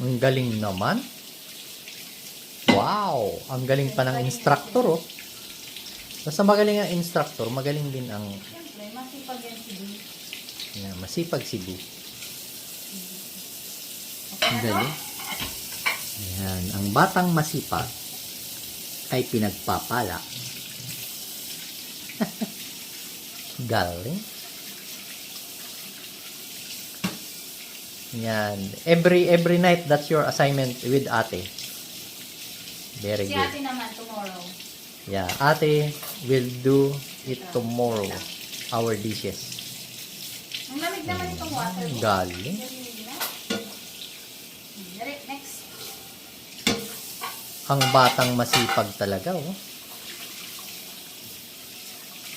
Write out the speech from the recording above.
Ang galing naman. Wow! Ang galing pa ng instructor, oh. Basta magaling ang instructor, magaling din ang... Siyempre, masipag yan si Bee. Yan, masipag si Bee. Okay Ang na to? galing. Yan, ang batang masipag ay pinagpapala. Galing. Yan. Every night, that's your assignment with ate. Very Si good. ate naman, tomorrow. Yeah, ate will do it tomorrow. Our dishes. Ang lamig naman itong water. Galing. Next. Ang batang masipag talaga, oh.